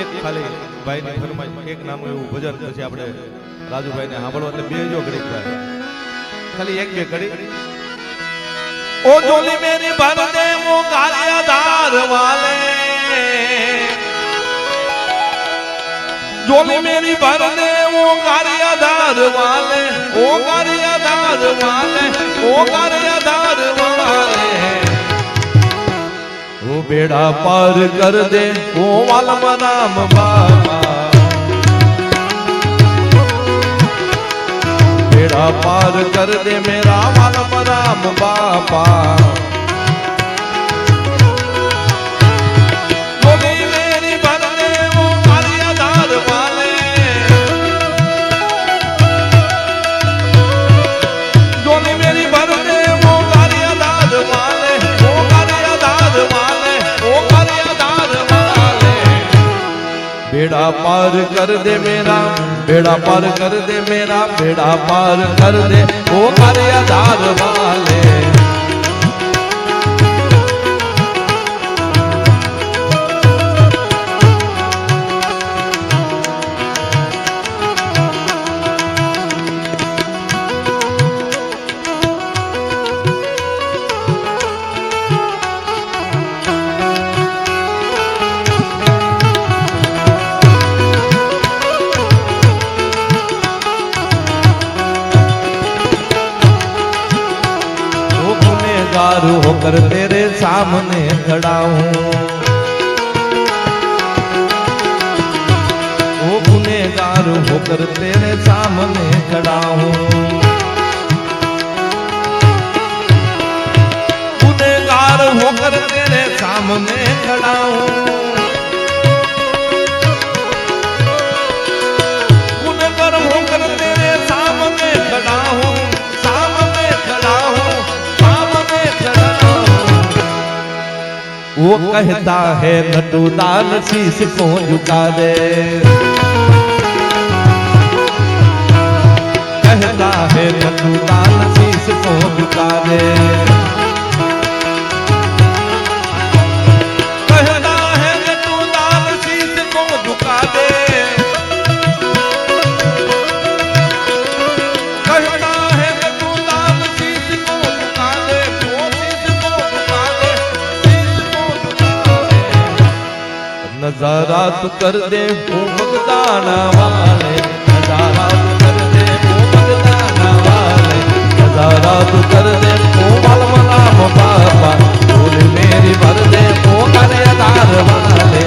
એક ખાલી ભાઈની ફરમાઈશ એક નાનું એવું ભજન પછી આપણે રાજુભાઈને સાંભળવા એટલે બે જો ઘડીક ભાઈ ખાલી એક બે ઘડી ओ जोली मेरी भर दे वो गालियादार वाले जोली मेरी भर दे वो गालियादार वाले ओ गालियादार वाले ओ गालियादार वाले वो बेड़ा पार कर दे वो वालम राम बाबा बेड़ा पार कर दे मेरा वालम राम बापा जोली मेरी भर दे वो गालियादार वाले जोली मेरी भर दे वो गालियादार वाले वो गालियादार वाले वो गालियादार वाले बेड़ा पार कर दे मेरा बेड़ा पार कर दे मेरा बेड़ा पार कर दे वो गालियादार वाले होकर तेरे सामने खड़ा हूँ वो गुनहगार होकर तेरे सामने खड़ा हूँ गुनहगार होकर तेरे सामने खड़ा हूँ गुनहगार होकर तेरे सामने खड़ा हूँ सामने खड़ा हूँ वो कहता है नटू दान शीश को झुका दे कहता है नटू दान शीश को झुका दे कहता है नटू दान शीश को झुका दे कहता है नटू दान शीश को झुका दे वो शीश को झुका दे नजारा तू कर दे वो मगदाना वाले नजारा तू कर दे वो मगदाना वाले नजारा तू कर दे वो वालम राम बाबा जोली मेरी भर दे वो गालियादार वाले